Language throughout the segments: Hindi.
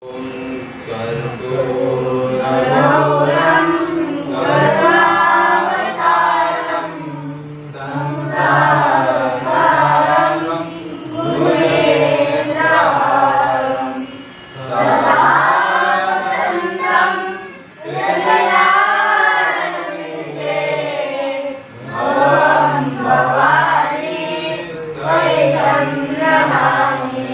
ओम कर्पूरगौरं करुणावतारं संसारसारं भुजगेन्द्रहारं सदा वसन्तं हृदयारविन्दे भवं भवानी सहितं नमामि।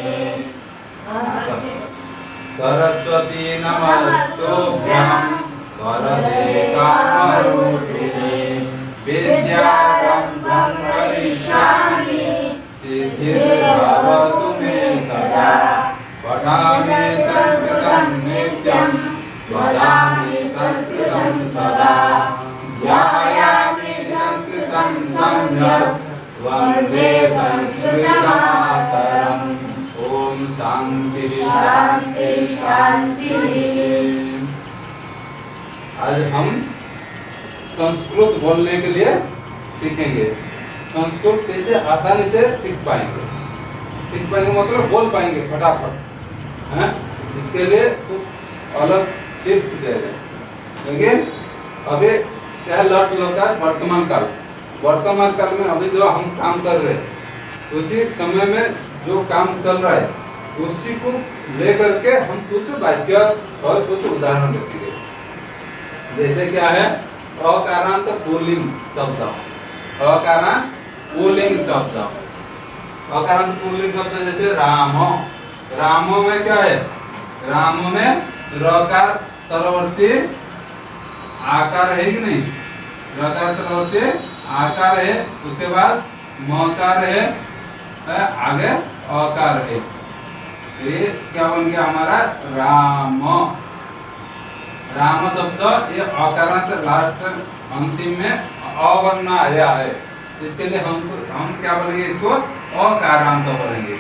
सरस्वती नमस्तुभ्यं वरदे कामरूपिणे विद्यारम्भं करिष्यामि सिद्धिर्भवतु मे सदा। पठामि संस्कृतं नित्यं वदामि संस्कृतं सदा। ध्यायामि संस्कृतं सम्यक् वन्दे संस्कृतमातरम्। ओम शांति शांति शांति। आज हम संस्कृत बोलने के लिए सीखेंगे। संस्कृत कैसे आसानी से सीख पाएंगे मतलब बोल पाएंगे फटाफट, हैं? इसके लिए कुछ अलग टिप्स दे रहे हैं। लेकिन अभी क्या लौट का वर्तमान काल में अभी जो हम काम कर रहे हैं उसी समय में जो काम चल रहा है उसी को लेकर के हम कुछ वाक्य और कुछ उदाहरण देखेंगे। जैसे क्या है अकारांत पुल्लिंग शब्द, अकारांत पुल्लिंग शब्द, अकारांत पुल्लिंग शब्द जैसे राम। राम में क्या है? राम में रकार तरवर्ती आकार है कि नहीं? रकार तरवर्ती आकार है, उसके बाद मकार है, आगे अकार है। ये क्या बन गया हमारा? राम। राम शब्द ये अकारांत लास्ट अंतिम में अवर्ण आया है, इसके लिए हम क्या बोलेंगे? इसको अकारांत बोलेंगे।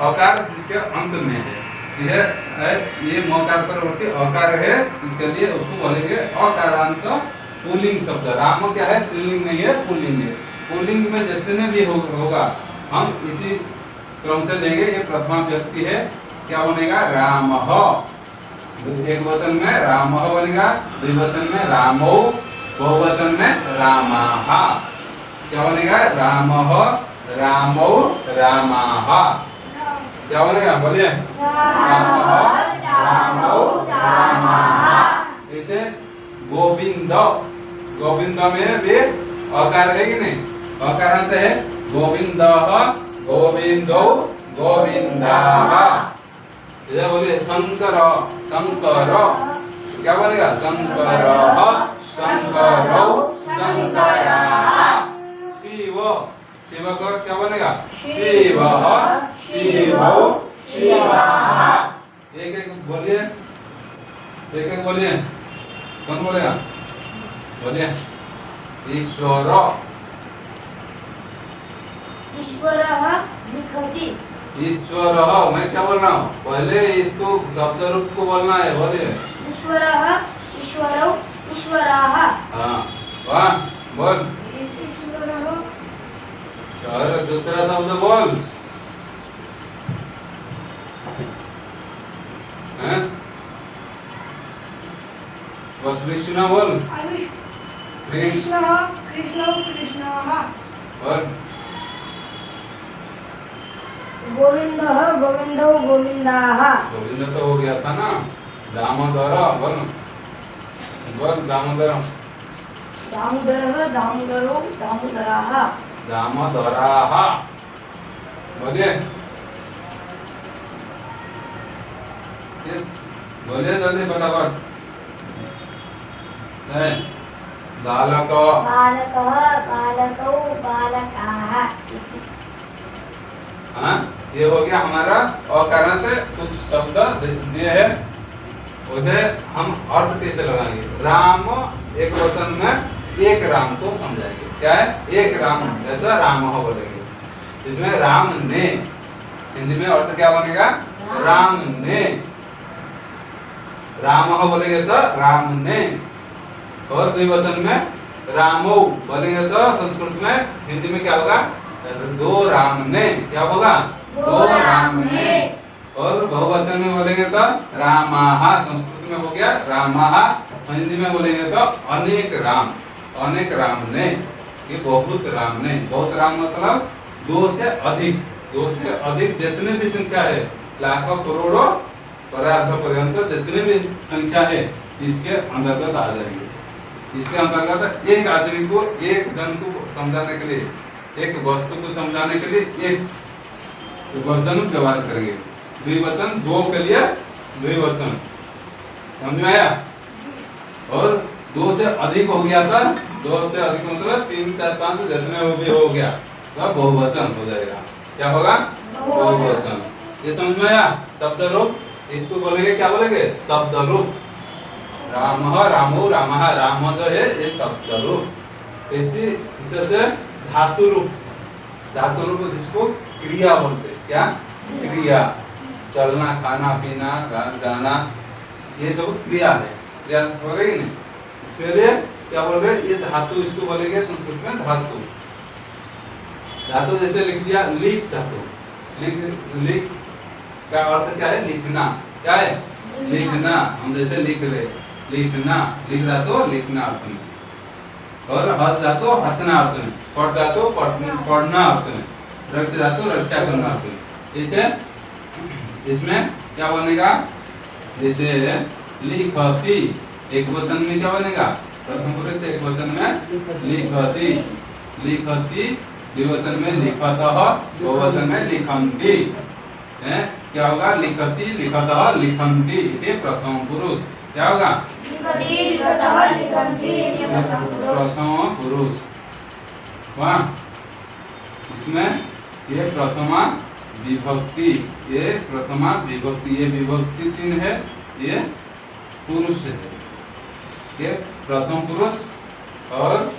अकार जिसके अंत में है, ये मकार परवर्ती अकार है, इसके लिए उसको बोलेंगे अकारांत पुल्लिंग शब्द। राम क्या है? स्त्रीलिंग नहीं है, पुल्लिंग है। पुल्लिंग में जितने भी होगा हम इसी क्रम से लेंगे। ये प्रथमा व्यक्ति है, क्या बनेगा? रामः। एक वचन में रामः बनेगा, द्विवचन में रामौ, बहुवचन में रामाः। क्या बनेगा? रामः, रामौ, रामाः। क्या बनेगा? बोलिए। रामः, रामौ, रामाः। जैसे गोविंद, गोविंद में भी अकार है कि नहीं? अकारांत है। गोविंदः, गोविंदौ, गोविंदाः। इधर बोलिए शंकर, शंकर। क्या बनेगा? शंकरः, शंकरौ, शंकराः। शिव, शिव का क्या बनेगा? शिवः, शिवौ, शिवाः। एक एक बोलिए, एक एक बोलिए। कौन बोलेगा? बोलिए। ईश्वर, ईश्वरः लिखति। ईश्वरः मैं क्या बोल रहा हूँ? पहले इसको शब्द रूप को बोलना है। बोलिए। ईश्वरः, ईश्वरौ, ईश्वराः। हाँ, वाह, बोल। ईश्वरः। और दूसरा शब्द बोल। हैं? बस कृष्ण बोल। कृष्णः, कृष्णौ, कृष्णाः। और गोविंदः, गोविंदौ, गोविंदाः। गोविंद तो हो गया था ना। दामोदर बोल, बोल दामोदर। दामोदरः, दामोदरौ, दामोदराः। दामोदराः। बोलिए, बोलिए जल्दी फटाफट। बालक, बालकः, बालकौ, बालकाः। हाँ, ये हो गया हमारा अकारांत कुछ शब्द दिए हैं, उसे हम अर्थ कैसे लगाएंगे? राम एक वचन में एक राम को समझाएंगे। क्या है? एक राम है तो राम बोलेंगे। इसमें राम ने, हिंदी में अर्थ क्या बनेगा? राम ने। राम बोलेंगे तो राम ने। और द्विवचन में रामौ बोलेंगे तो संस्कृत में, हिंदी में क्या होगा? दो राम ने। क्या होगा? दो राम ने। और बहुवचन में बोलेंगे तो रामाः, संस्कृत में हो गया रामाः, हिंदी में बोलेंगे तो अनेक राम, अनेक राम ने, ये बहुत राम ने। बहुत राम मतलब दो से अधिक, दो से अधिक जितने भी संख्या है, लाखों करोड़ों पदार्थ पर्यंत जितने भी संख्या है इसके अंतर्गत आ जाएंगे। इसके अंतर्गत एक आदमी को, एक जन को समझाने के लिए, एक वस्तु को समझाने के लिए एक वचन व्यवहार करेंगे। द्विवचन, दो के लिए द्विवचन, समझ में आया? और दो से अधिक हो गया था, दो से अधिक मतलब 3 4 5 जितने हो भी हो गया तो बहुवचन हो जाएगा। क्या होगा? बहुवचन। ये समझ में आया? शब्द रूप, इसको बोलेंगे, क्या बोलेंगे? शब्द रूप। रामः, रामो, रामः, राम जो है ये शब्द रूप। इसी हिसाब से धातु रूप, धातु रूप जिसको क्रिया बोलते हैं। क्या? क्रिया। चलना, खाना, पीना, गाना, ये सब क्रिया है। क्रिया बोल रहे नहीं? इसके लिए क्या बोल रहे? ये धातु, इसको बोलेंगे संस्कृत में धातु। धातु जैसे लिख दिया, लिख धातु। लिख का अर्थ क्या है? लिखना। क्या है? लिखना। हम जैसे लिख रहे, लिखना, लिख धातु लिखना अर्थ में, और हंस धातु हंसना अर्थ में, पढ़ धातु पढ़ना अर्थ में, रक्ष धातु रक्षा करना अर्थ में। इसे इसमें क्या बनेगा? जैसे लिखती, एक वचन में क्या बनेगा? प्रथम पुरुष एक वचन में लिखती, लिखती, द्विवचन में लिखतः, बहुवचन में लिखन्ति। क्या होगा? लिखती, लिखतः, लिखन्ति, ये प्रथम पुरुष। क्या होगा? लिखति, लिखतः, लिखन्ति, ये प्रथम पुरुष। प्रथम पुरुष। वाह, इसमें ये प्रथमा विभक्ति, ये प्रथमा विभक्ति, ये विभक्ति चिन्ह है, ये पुरुष है। ये प्रथम पुरुष और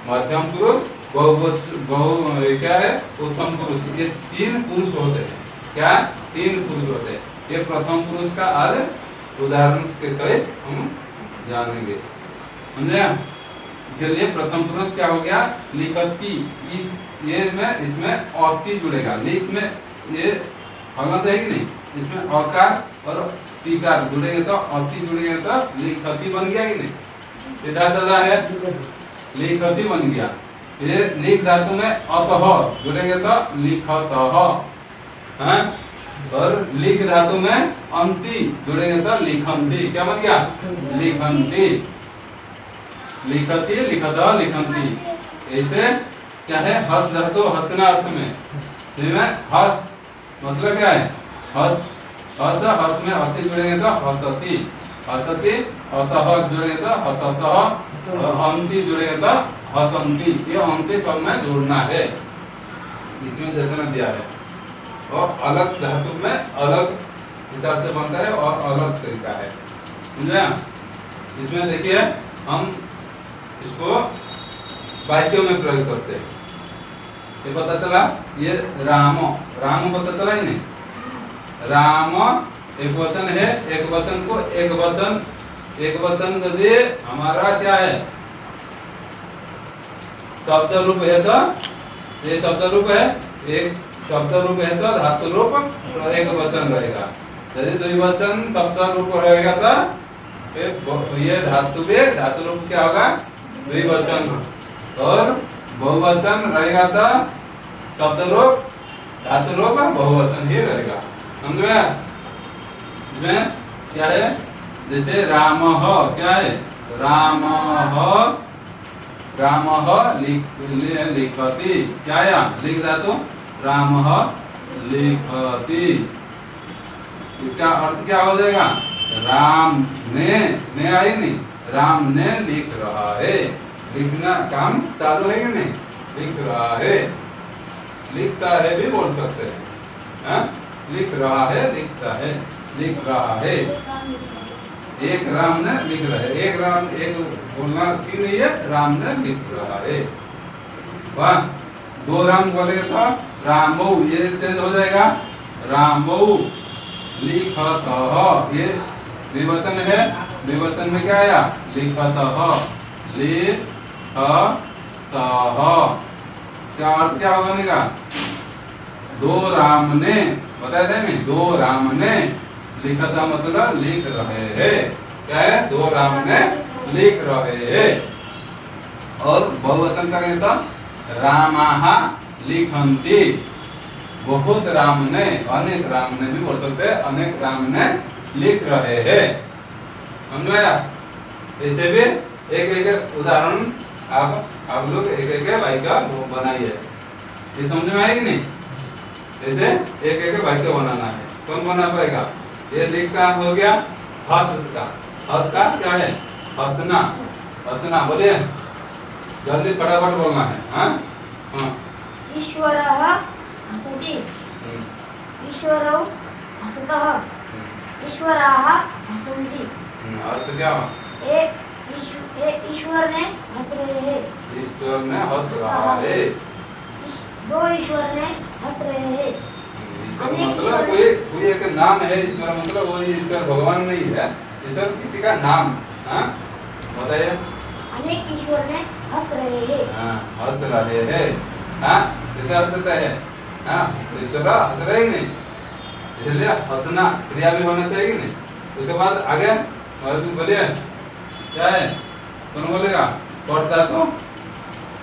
मध्यम पुरुष, क्या है? प्रथम पुरुष। ये 3 पुरुष होते हैं। क्या? 3 पुरुष होते हैं। ये प्रथम पुरुष का आज उदाहरण के सहित हम जानेंगे। समझे? के लिए प्रथम पुरुष क्या हो गया? लिखती, ये में इसमें अति जुड़ेगा। लिख में ये हलंत है कि नहीं? इसमें अकार और टीकार जुड़ेंगे तो अति जुड़ेंगे तो लिखती बन गया कि नहीं? सीधा साधा है, लिखती बन गया। ये लिख धातु में अतः जुड़ेंगे तो लिखतः, हैं? और लिख धातु में अंति जुड़ेंगे तो लिखन्ति। क्या बन गया? लिखन्ति। लिखती, लिखतः, लिखन्ति। ऐसे क्या है? हस धातु हंसना अर्थ में, हस मतलब क्या है? हस, हस, हस में अति जुड़ेंगे तो हसती, हसती, असह जुड़ेंगे तो हसतः, अंति जुड़ेंगे तो हसन्ति। ये अंति सब में जोड़ना है, इसमें जितना दिया है। और अलग धातु में अलग हिसाब से बनता है और अलग तरीका है। समझे? इसमें देखिए हम इसको वाक्यों में प्रयोग करते हैं। ये पता चला, ये राम, राम पता चला ही नहीं? राम एक वचन है, एक वचन को एक वचन, एक वचन यदि हमारा क्या है? शब्द रूप है तो ये शब्द रूप है, एक शब्द रूप है तो धातु रूप तो एक वचन रहेगा। यदि द्विवचन शब्द रूप रहेगा तो ये धातु रूप क्या होगा? द्विवचन। और बहुवचन रहेगा तो शब्द रूप धातु रूप बहुवचन ही रहेगा। समझ में? इसमें क्या है? जैसे रामः, क्या है? रामः, रामः लिखति। क्या है? लिख धातु रामः लिखति। इसका अर्थ क्या हो जाएगा? राम ने आई नहीं, राम ने लिख रहा है। लिखना काम चालू है कि नहीं? लिख रहा है, लिखता है भी बोल सकते हैं। हाँ? लिख रहा है, लिखता है, लिख रहा है। एक राम ने लिख रहा है, एक राम, एक बोलना की नहीं है, राम ने लिख रहा है। वाह, 2 राम बोलेगा तो रामौ, ये चेंज हो जाएगा, रामौ लिखतः। ये द्विवचन है, द्विवचन में क्या आया? लिखतः, लिखतः। क्या अर्थ क्या बनेगा? दो राम ने, बताया था नहीं, दो राम ने लिखता मतलब लिख रहे हैं। क्या है? दो राम ने लिख रहे हैं। और बहुवचन करेंगे तो रामाहा लिखन्ति, बहुत राम ने, अनेक राम ने भी बोल सकते हैं, अनेक राम ने लिख रहे हैं। समझ में आया? ऐसे भी एक एक उदाहरण आप लोग एक एक वाक्य बनाइए। ये समझ में आएगी नहीं? ऐसे एक एक वाक्य बनाना है। कौन बना पाएगा? ये लिख का हो गया, हस का, हस का क्या है? हंसना, हंसना। बोलिए जल्दी फटाफट बोलना है। हाँ हाँ। ईश्वरः हसति, ईश्वरौ हसतः, ईश्वराः हसन्ति। अर्थ क्या हुआ? ईश्वर ने हंस रहे हैं, ईश्वर ने हंस रहा है। दो ईश्वर ने हंस रहे हैं। ईश्वर मतलब कोई एक नाम है। ईश्वर मतलब वो ईश्वर भगवान नहीं है, ईश्वर किसी का नाम। हाँ बताइए। अनेक ईश्वर ने हंस रहे हैं। हाँ हंस रहे हैं। हाँ कैसे हंसते हैं? हाँ ईश्वर हंस रहे ही नहीं, इसलिए हंसना क्रिया भी होना चाहिए नहीं। उसके बाद आगे बोलिए क्या है? कौन बोलेगा? पढ़ता तो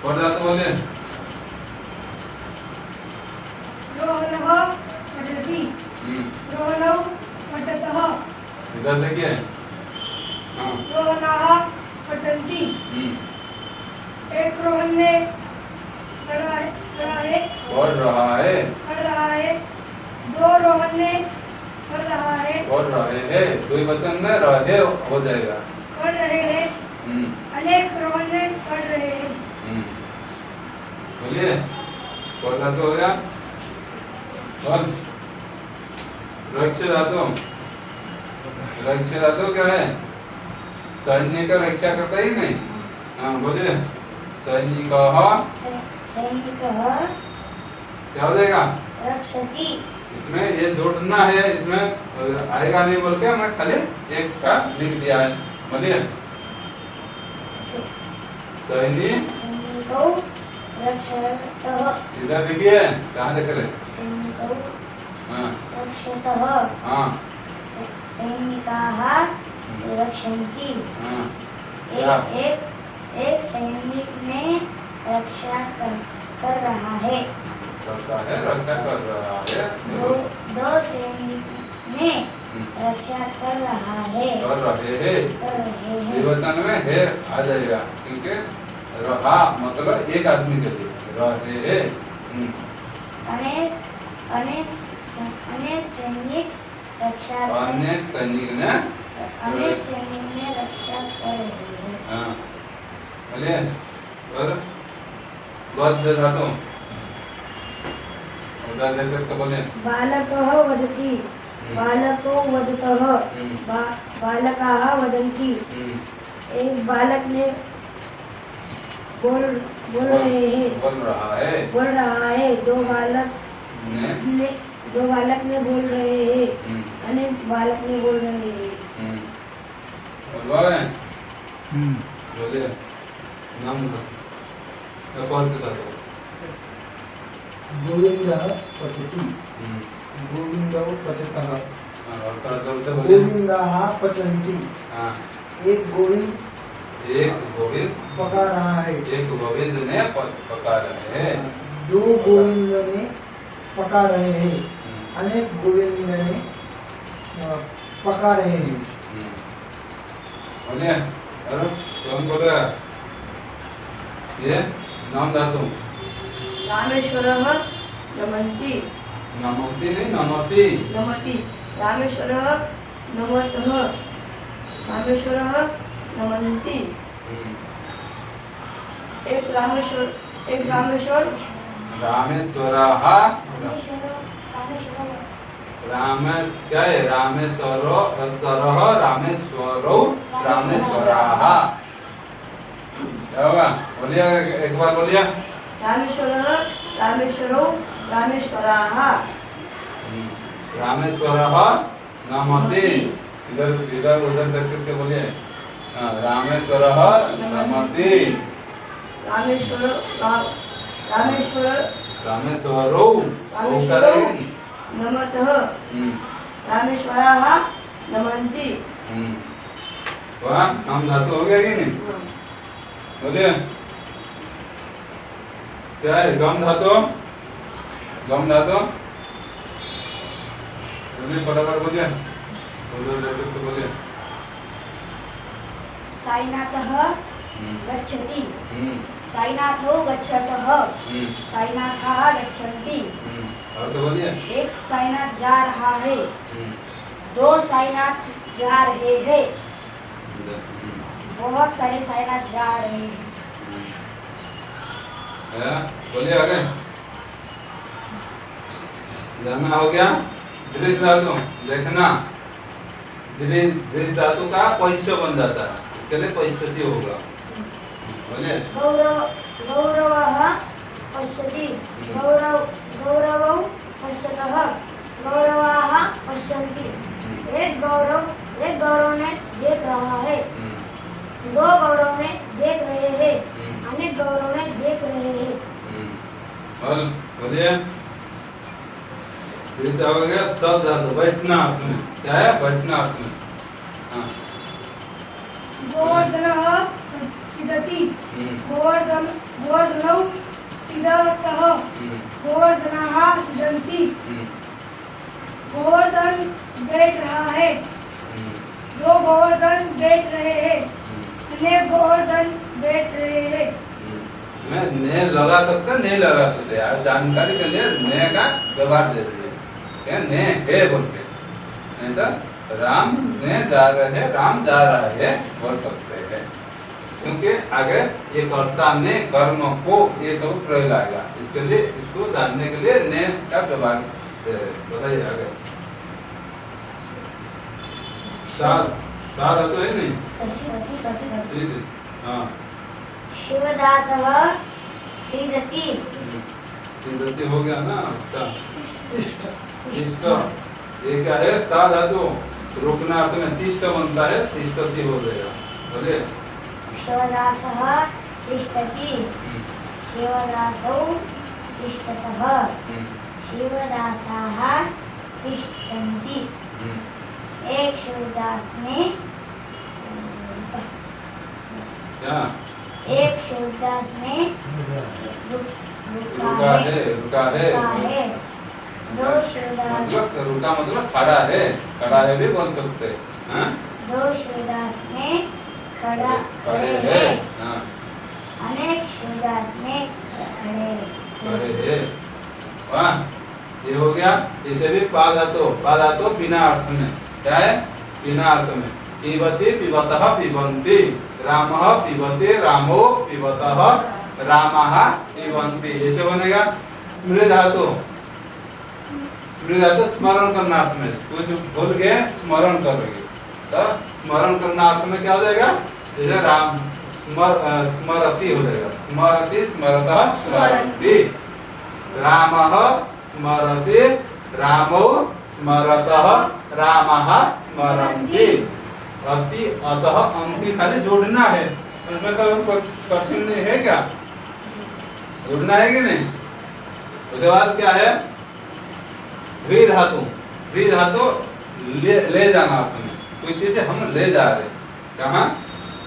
बोलिए। रोहणः पठति, रोहणौ पठतः। इधर देखिए। हाँ रोहणाः पठन्ति। एक रोहन ने पढ़ा है, पढ़ रहा है। दो रोहन ने पढ़ रहा है, पढ़ रहे हैं। दो वचन में रहे हो जाएगा। पढ़ रहे हैं। अनेक रोहन ने पढ़ रहे हैं। बोलिए पढ़ता तो हो गया। और रक्ष धातु क्या है? सैनिक का रक्षा करता ही नहीं। हाँ बोलिए सैनिक क्या हो जाएगा? रक्षति। इसमें ये जोड़ना है, इसमें आएगा नहीं बोल के मैं खाली एक का लिख दिया है। बोलिए सैनिकौ रक्षतः। इधर देखिए कहाँ देख रहे? सैनिकौ हाँ रक्षतः, हाँ सैनिकाः रक्षन्ति। हाँ एक सैनिक ने रक्षा कर रहा है। करता है, रक्षा कर रहा है। दो सैनिक ने रक्षा कर रहा है। कर रहे हैं। विवचन में है आ जाएगा, क्योंकि रहा मतलब एक आदमी के लिए रहे हैं। अनेक सैनिक रक्षा अनेक सैनिक ने रक्षा कर रहे हैं। हाँ बोलिए। और बद्ध धातु उधर देख करके बोले। बालकः वदति, बालको वदतः, बालकाः वदन्ति। एक बालक ने बोल रहे हैं, बोल रहा है। दो बालक ने बोल रहे हैं, अनेक बालक ने बोल रहे हैं। बोलिए नाम कौन से धातु? गोविंदः पचति, गोविंदौ पचतः, और गोविंदाः पचन्ति। एक गोविंद पका रहा है। एक गोविंद ने पका रहे हैं। दो गोविंद ने पका रहे हैं, अनेक गोविंद ने पका रहे हैं। बोलिए और कौन बोलेगा? ये नाम धातु। रामेश्वरः नमन्ति, नमोति नहीं नमोति। नमति। रामेश्वरः नमतः, रामेश्वरः नमन्ति। एक रामेश्वर क्या है? रामेश्वरो रामेश्वराः। क्या होगा? बोलिए एक बार बोलिए। रामेश्वरौ रामेश्वराः। रामेश्वरः नमति। इधर उधर देख करके बोलिए। रामेश्वरः नमति। रामेश्वर रामेश्वरौ रामेश्वरौ नमतः रामेश्वराः नमन्ति। वहाँ हम धातु हो गया कि नहीं? बोलिए क्या है गम धातु? गम धातु बोलिए फटाफट बोलिए बोलिए। साईनाथः गच्छति, साईनाथौ गच्छतः, साईनाथाः गच्छन्ति। और तो बोलिए। एक साईनाथ जा रहा है, दो साईनाथ जा रहे हैं, बहुत सारे साईनाथ जा रहे हैं। बोलिए आगे। जानना हो गया। दृश्य धातु देखना, दृश्य धातु का पैस्य बन जाता है, इसके लिए पैस्यति होगा। बोलिए। गौरवः पश्यति, गौरवौ पश्यतः, गौरवाः पश्यन्ति। एक गौरव ने देख रहा है, दो गौरव ने देख रहे हैं, अनेक गौरव ने देख रहे हैं। और बोलिए। फिर से हो गया सब धातु बैठना अर्थ में। क्या है? बैठना अर्थ में। हाँ। गोवर्धनः सीदति, गोवर्धनौ सीदतः, गोवर्धनाः सीदन्ति। गोवर्धन बैठ रहा है, दो गोवर्धन बैठ रहे हैं, अनेक गोवर्धन बैठ रहे हैं। इसमें ने लगा सकते नहीं लगा सकते, यार जानकारी के लिए ने का व्यवहार दे दीजिए। क्या ने है बोल के, नहीं तो राम ने जा रहे हैं, राम जा रहा है बोल सकते हैं, क्योंकि आगे ये कर्ता ने कर्म को ये सब प्रयोग आएगा। इसके लिए इसको जानने के लिए ने का व्यवहार दे रहे। बताइए आगे। सात तो है नहीं। हाँ। शिवदासः सीदति, सीदति हो गया ना। तिष्ठ ये क्या है? स्था धातु रुकना अर्थ में तिष्ठ बनता है, तिष्ठति हो जाएगा। बोलिए। शिवदासः तिष्ठति, शिवदासौ तिष्ठतः, शिवदासाः तिष्ठन्ति। एक शिवदास ने क्या? एक शिवदास ने रुका है। दो शिवदास मतलब रुका मतलब खड़ा है भी बोल सकते हैं। हाँ? दो शिवदास में खड़े है। हैं, हाँ। अनेक शिवदास में खड़े है। वाह, ये हो गया। इसे भी पा धातु बिना अर्थ में। क्या है? बिना अर्थ में। पिबति पिबतः पिबन्ति, रामः पिबति रामो पिबतः रामः पिबन्ति। ऐसे बनेगा। स्मृति धातु स्मरण करना अर्थ में। कुछ भूल गए स्मरण करोगे तो स्मरण करना अर्थ में क्या हो जाएगा? जैसे राम स्मरति हो जाएगा। स्मरति स्मरतः स्मरन्ति, रामः स्मरति रामो स्मरतः रामः स्मरन्ति। अति अतः अंति खाली जोड़ना है, उसमें तो कुछ कठिन नहीं है। क्या जोड़ना है कि नहीं? उसके बाद क्या है? री धातु ले जाना अर्थ में। कोई चीज हम ले जा रहे, कहाँ?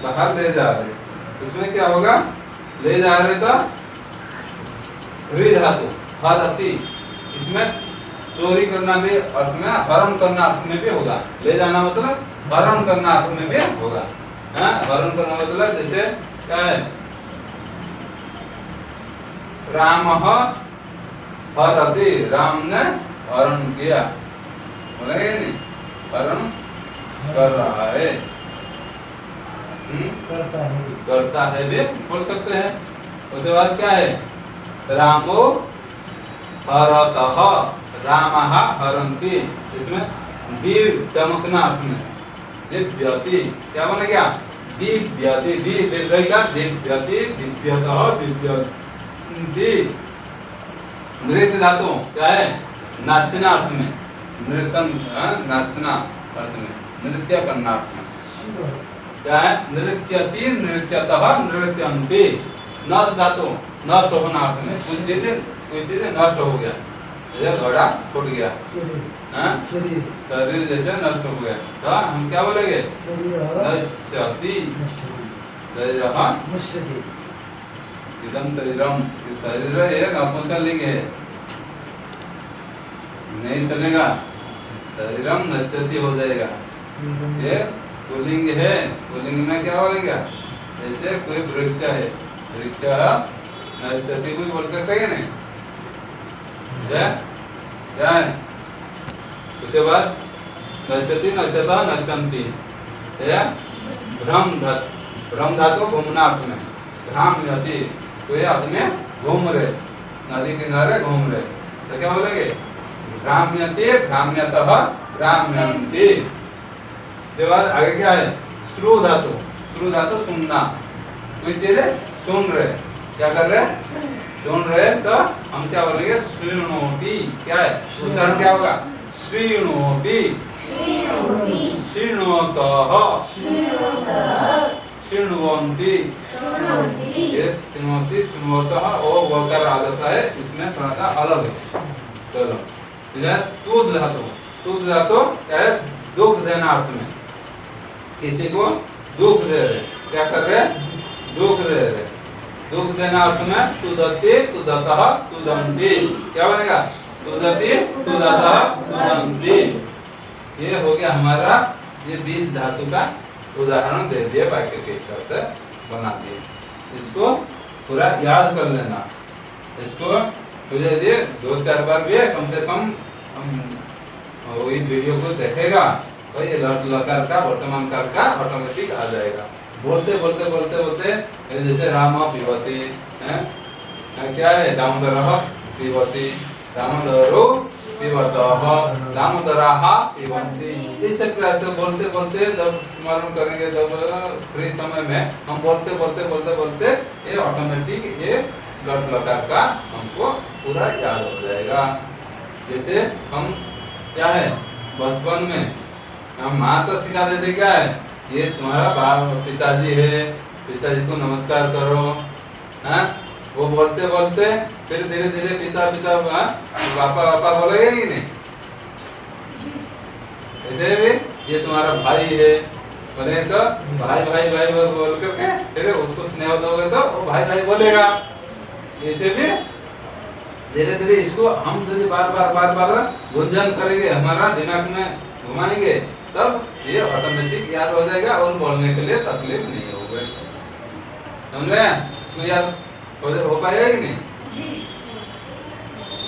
बाहर ले जा रहे, उसमें क्या होगा? ले जा रहे तो री धातु हरति। इसमें चोरी करना भी अर्थ में, हरण करना अर्थ में भी होगा। ले जाना मतलब हरण करना अर्थ में भी होगा। हाँ, हरण करना मतलब जैसे क्या है? रामः हरति, राम ने हरण किया। बोलेंगे नहीं? हरण कर रहा है, करता है भी बोल सकते हैं। उसके बाद क्या है? रामो हरतः, रामः हरन्ति। इसमें दीव चमकना अर्थ में। दिव्यति क्या बन गया? दिव्यति, दिव्यतः दिव्यन्ति। नृत्य धातु क्या है? नाचना अर्थ में। नृत्यम नाचना अर्थ में, नृत्य करना अर्थ में। क्या है? नृत्यति नृत्यतः नृत्यन्ति। नष्ट धातु नष्ट होना अर्थ में। कुछ चीज कोई चीज नष्ट हो गया, जैसे घड़ा फूट गया, शरीर हाँ? शरीर शरीर जैसे नष्ट हो गया, तो हम क्या बोलेंगे? शरीर नश्यति, शरीरः नश्यति। इदं शरीरम, ये शरीर एक नपुंसकलिंग है, नहीं चलेगा, शरीरम नश्यति हो जाएगा। ये पुल्लिंग है, पुल्लिंग में क्या होगा? जैसे कोई वृक्ष है, वृक्ष नश्यति कोई बोल सकता है क्या? नहीं, क्या है? उसके बाद नश्यति, नश्यतः, नश्यन्ति, भ्रम धातु घूमना अपने, भ्राम्यति, कोई आदमी घूम रहे, नदी किनारे घूम रहे, तो क्या बोलेंगे? भ्राम्यति, भ्राम्यतः, भ्राम्यन्ति। उसके बाद आगे क्या है? श्रु धातु, श्रु धातु सुनना, कोई चीज सुन रहे, क्या कर रहे? सुन रहे, तो हम क्या बोलेंगे? शृणोति, क्या है उच्चारण? क्या होगा? शृणोति, शृणोतः, शृण्वन्ति, ये शृणोति, शृण्वतः और वकार आ जाता है, इसमें थोड़ा सा अलग है। चलो, तुद धातु, तुद धातु क्या है? दुख देना अर्थ में, किसी को दुख दे रहे, क्या कर रहे? दुख दे रहे, दुख देना अर्थ में तुदति, तुदतः, तुदन्ति, क्या बनेगा? तुदति, तुदतः, तुदन्ति। ये हो गया हमारा, ये 20 धातु का उदाहरण दे दिए, वाक्य के हिसाब से बना दिए। इसको पूरा याद कर लेना, इसको तुझे दिए 2-4 बार भी कम से कम वही वीडियो को देखेगा तो ये लकार का वर्तमान काल का ऑटोमेटिक आ जाएगा। बोलते बोलते बोलते बोलते जैसे राम पिबती है, क्या है? दामोदरः पिबती, दामोदरो पिबतः, दामोदराः पिबन्ति। इस प्रकार से बोलते बोलते जब स्मरण करेंगे, जब फ्री समय में हम बोलते बोलते बोलते बोलते ये ऑटोमेटिक ये लकार का हमको पूरा याद हो जाएगा। जैसे हम क्या है बचपन में हम माँ तो सिखा देते, क्या है? ये तुम्हारा बाप पिताजी है, पिताजी को नमस्कार करो, हाँ? वो बोलते बोलते फिर धीरे धीरे पिता पिता पापा पापा बोलेगा कि नहीं? ऐसे भी ये तुम्हारा भाई है बोले तो भाई भाई भाई बोल करके फिर उसको स्नेह दोगे तो वो भाई भाई बोलेगा। ऐसे भी धीरे धीरे इसको हम यदि बार बार गुंजन करेंगे, हमारा दिमाग में घुमाएंगे, तब ये ऑटोमेटिक याद हो जाएगा और बोलने के लिए तकलीफ नहीं होगी। समझे? इसको याद हो पाएगा कि नहीं?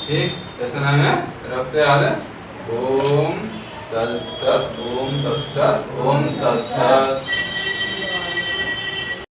ठीक, इतना में रखते आ रहे। ओम तत्सत, ओम तत्सत, ओम तत्सत।